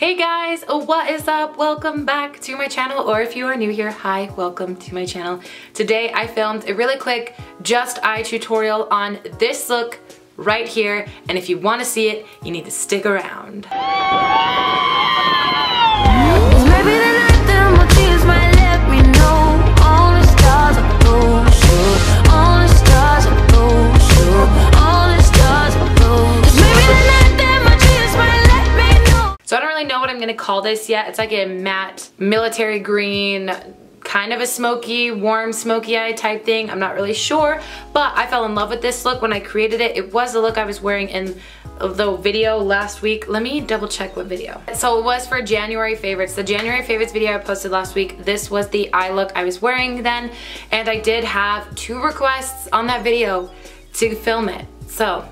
Hey guys, what is up? Welcome back to my channel, or if you are new here, hi, welcome to my channel. Today I filmed a really quick just eye tutorial on this look right here, and if you want to see it, you need to stick around. So I don't really know what I'm gonna call this yet. It's like a matte military green, kind of a smoky, warm smoky eye type thing. I'm not really sure, but I fell in love with this look when I created it. It was the look I was wearing in the video last week. Let me double check what video. So it was for January favorites. The January favorites video I posted last week, this was the eye look I was wearing then, and I did have 2 requests on that video to film it. So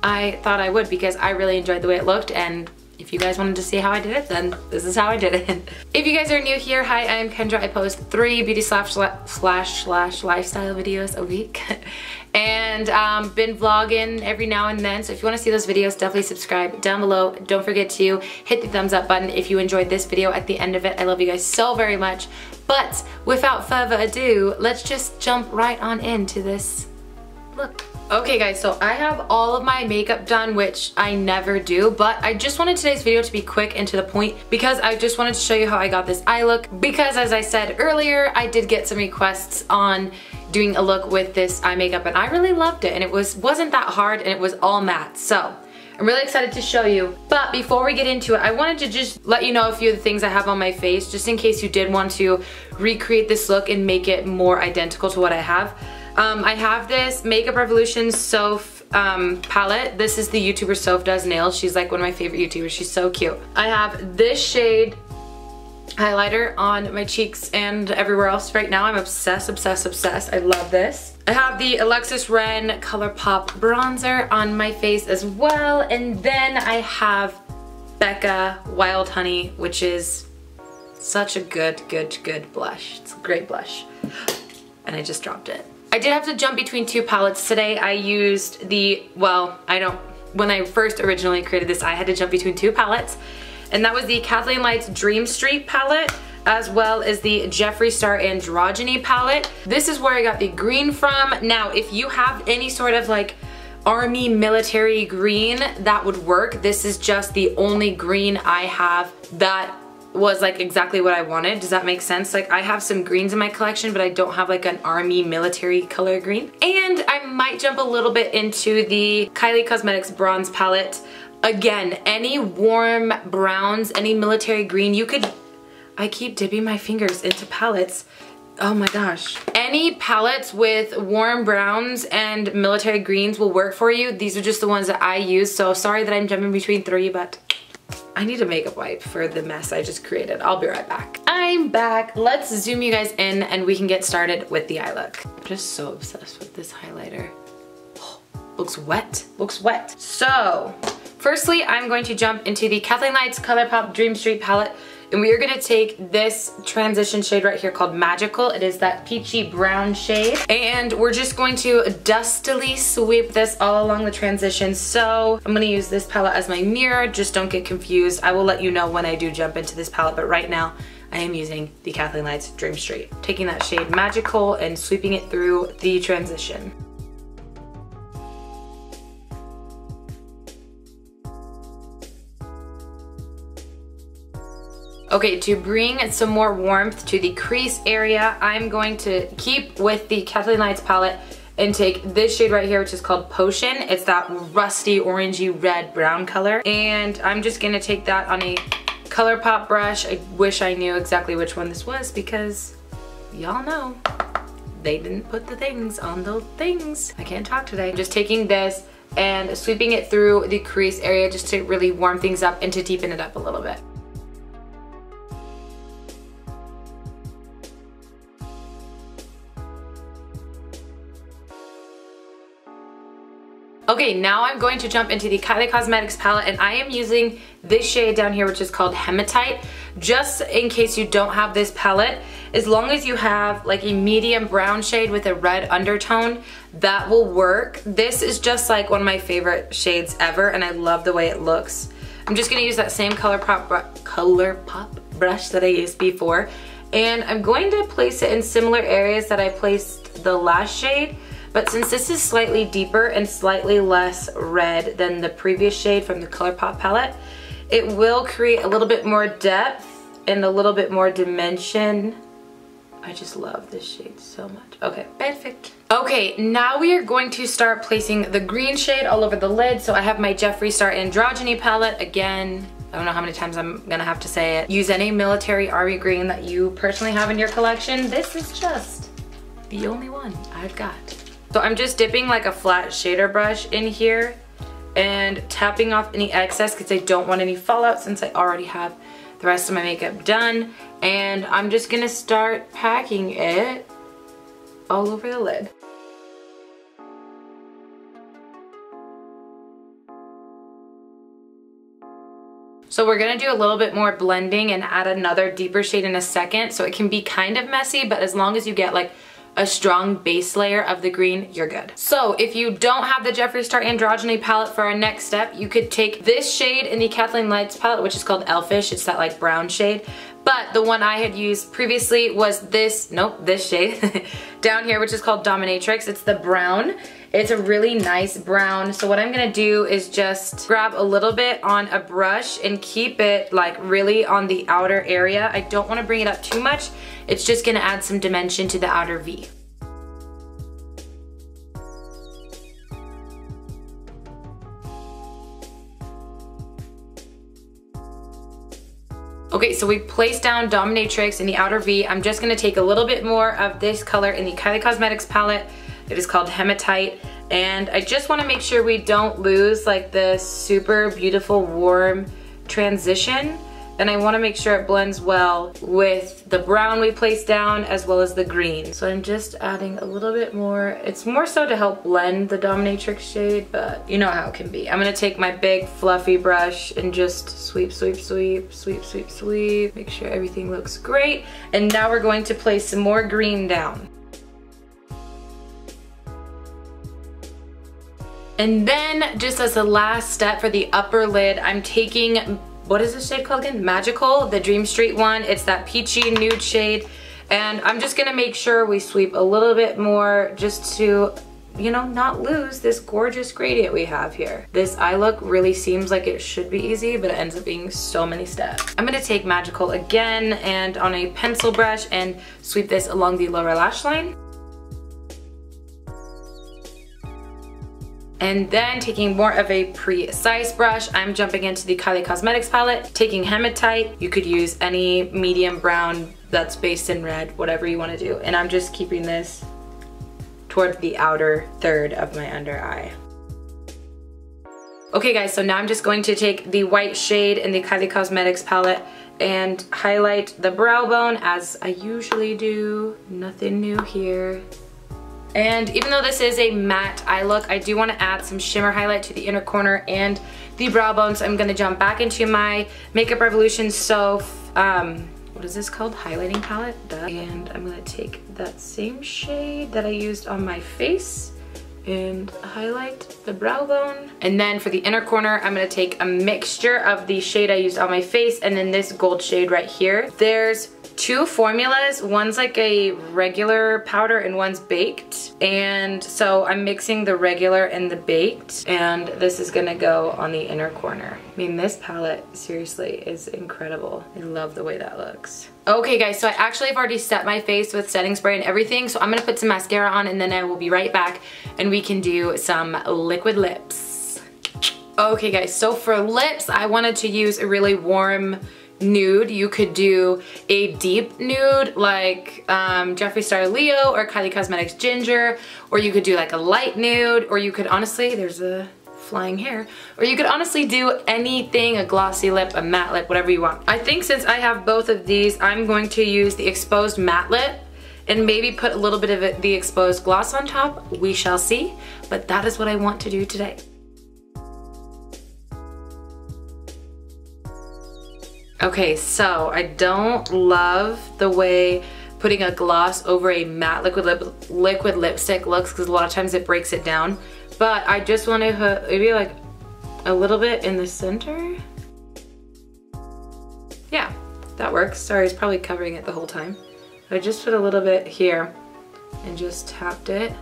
I thought I would because I really enjoyed the way it looked, and if you guys wanted to see how I did it, then this is how I did it. If you guys are new here, hi, I'm Kendra. I post 3 beauty slash lifestyle videos a week. And been vlogging every now and then, so if you want to see those videos, definitely subscribe down below. Don't forget to hit the thumbs up button if you enjoyed this video at the end of it. I love you guys so very much. But without further ado, let's just jump right on into this look. Okay guys, so I have all of my makeup done, which I never do, but I just wanted today's video to be quick and to the point because I just wanted to show you how I got this eye look, because as I said earlier, I did get some requests on doing a look with this eye makeup and I really loved it, and it wasn't that hard and it was all matte. So I'm really excited to show you. But before we get into it, I wanted to just let you know a few of the things I have on my face, just in case you did want to recreate this look and make it more identical to what I have. I have this Makeup Revolution Soph palette. This is the YouTuber Soph Does Nails. She's like one of my favorite YouTubers. She's so cute. I have this shade highlighter on my cheeks and everywhere else right now. I'm obsessed, obsessed, obsessed. I love this. I have the Alexis Ren ColourPop bronzer on my face as well. And then I have Becca Wild Honey, which is such a good blush. It's a great blush. And I just dropped it. I did have to jump between 2 palettes today. I used the, when I first originally created this, I had to jump between 2 palettes. And that was the Kathleen Light's Dream Street palette, as well as the Jeffree Star Androgyny palette. This is where I got the green from. Now, if you have any sort of like army military green, that would work. This is just the only green I have that was like exactly what I wanted. Does that make sense? Like, I have some greens in my collection, but I don't have like an army military color green. And I might jump a little bit into the Kylie Cosmetics bronze palette. Again, any warm browns, any military green, you could, I keep dipping my fingers into palettes. Oh my gosh. Any palettes with warm browns and military greens will work for you. These are just the ones that I use, so sorry that I'm jumping between 3, but I need a makeup wipe for the mess I just created. I'll be right back. I'm back. Let's zoom you guys in and we can get started with the eye look. I'm just so obsessed with this highlighter. Oh, looks wet, looks wet. So, firstly, I'm going to jump into the Kathleen Light's ColourPop Dream Street palette, and we are gonna take this transition shade right here called Magical. It is that peachy brown shade. And we're just going to dustily sweep this all along the transition. So I'm gonna use this palette as my mirror. Just don't get confused. I will let you know when I do jump into this palette, but right now I am using the Kathleen Light's Dream Street. Taking that shade Magical and sweeping it through the transition. Okay, to bring some more warmth to the crease area, I'm going to keep with the Kathleen Light's palette and take this shade right here, which is called Potion. It's that rusty, orangey, red, brown color. And I'm just gonna take that on a ColourPop brush. I wish I knew exactly which one this was because y'all know they didn't put the things on those things. I can't talk today. Just taking this and sweeping it through the crease area just to really warm things up and to deepen it up a little bit. Okay, now I'm going to jump into the Kylie Cosmetics palette, and I am using this shade down here, which is called Hematite. Just in case you don't have this palette, as long as you have like a medium brown shade with a red undertone, that will work. This is just like one of my favorite shades ever, and I love the way it looks. I'm just gonna use that same ColourPop brush that I used before. And I'm going to place it in similar areas that I placed the last shade. But since this is slightly deeper and slightly less red than the previous shade from the ColourPop palette, it will create a little bit more depth and a little bit more dimension. I just love this shade so much. Okay, perfect. Okay, now we are going to start placing the green shade all over the lid. So I have my Jeffree Star Androgyny palette. Again, I don't know how many times I'm gonna have to say it. Use any military army green that you personally have in your collection. This is just the only one I've got. So I'm just dipping like a flat shader brush in here and tapping off any excess because I don't want any fallout since I already have the rest of my makeup done. And I'm just gonna start packing it all over the lid. So we're gonna do a little bit more blending and add another deeper shade in a second, so it can be kind of messy, but as long as you get like a strong base layer of the green, you're good. So if you don't have the Jeffree Star Androgyny palette for our next step, you could take this shade in the Kathleen Lights palette, which is called Elfish. It's that like brown shade. But the one I had used previously was this shade down here, which is called Dominatrix. It's the brown. It's a really nice brown. So what I'm gonna do is just grab a little bit on a brush and keep it like really on the outer area. I don't wanna bring it up too much. It's just gonna add some dimension to the outer V. Okay, so we placed down Dominatrix in the outer V. I'm just gonna take a little bit more of this color in the Kylie Cosmetics palette. It is called Hematite. And I just wanna make sure we don't lose like the super beautiful warm transition. And I wanna make sure it blends well with the brown we placed down as well as the green. So I'm just adding a little bit more. It's more so to help blend the Dominatrix shade, but you know how it can be. I'm gonna take my big fluffy brush and just sweep, sweep, sweep, sweep, sweep, sweep. Make sure everything looks great. And now we're going to place some more green down. And then just as the last step for the upper lid, I'm taking, what is this shade called again? Magical, the Dream Street one. It's that peachy nude shade. And I'm just gonna make sure we sweep a little bit more just to, you know, not lose this gorgeous gradient we have here. This eye look really seems like it should be easy, but it ends up being so many steps. I'm gonna take Magical again and on a pencil brush and sweep this along the lower lash line. And then taking more of a precise brush, I'm jumping into the Kylie Cosmetics palette, taking Hematite. You could use any medium brown that's based in red, whatever you wanna do. And I'm just keeping this towards the outer third of my under eye. Okay guys, so now I'm just going to take the white shade in the Kylie Cosmetics palette and highlight the brow bone as I usually do. Nothing new here. And even though this is a matte eye look, I do want to add some shimmer highlight to the inner corner and the brow bone. So I'm going to jump back into my Makeup Revolution what is this called? Highlighting palette. And I'm going to take that same shade that I used on my face and highlight the brow bone. And then for the inner corner, I'm going to take a mixture of the shade I used on my face and then this gold shade right here. There's two formulas. One's like a regular powder and one's baked. And so I'm mixing the regular and the baked. And this is gonna go on the inner corner. I mean, this palette seriously is incredible. I love the way that looks. Okay guys, so I actually have already set my face with setting spray and everything. So I'm gonna put some mascara on and then I will be right back and we can do some liquid lips. Okay guys, so for lips, I wanted to use a really warm nude. You could do a deep nude like Jeffree Star Leo or Kylie Cosmetics Ginger, or you could do like a light nude, or you could honestly, there's a flying hair, or you could honestly do anything, a glossy lip, a matte lip, whatever you want. I think since I have both of these, I'm going to use the exposed matte lip and maybe put a little bit of the exposed gloss on top. We shall see, but that is what I want to do today. Okay, so I don't love the way putting a gloss over a matte liquid lipstick looks because a lot of times it breaks it down. But I just want to put maybe like a little bit in the center. That works. Sorry, it's probably covering it the whole time. I just put a little bit here and just tapped it.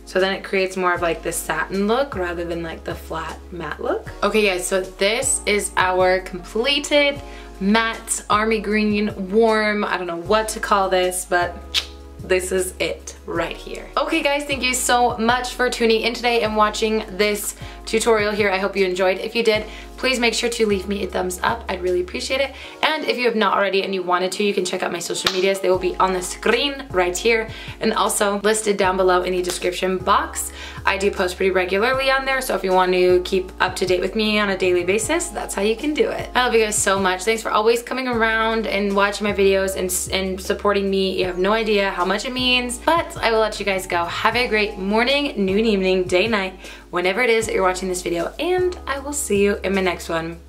So then it creates more of like the satin look rather than like the flat matte look. Okay guys, so this is our completed matte army green warm, I don't know what to call this, but this is it right here. Okay guys, thank you so much for tuning in today and watching this tutorial here. I hope you enjoyed. If you did, please make sure to leave me a thumbs up. I'd really appreciate it. And if you have not already and you wanted to, you can check out my social medias. They will be on the screen right here and also listed down below in the description box. I do post pretty regularly on there, so if you want to keep up to date with me on a daily basis, that's how you can do it. I love you guys so much. Thanks for always coming around and watching my videos and supporting me. You have no idea how much it means, but I will let you guys go. Have a great morning, noon, evening, day, night, whenever it is that you're watching this video, and I will see you in my next one.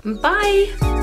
Bye!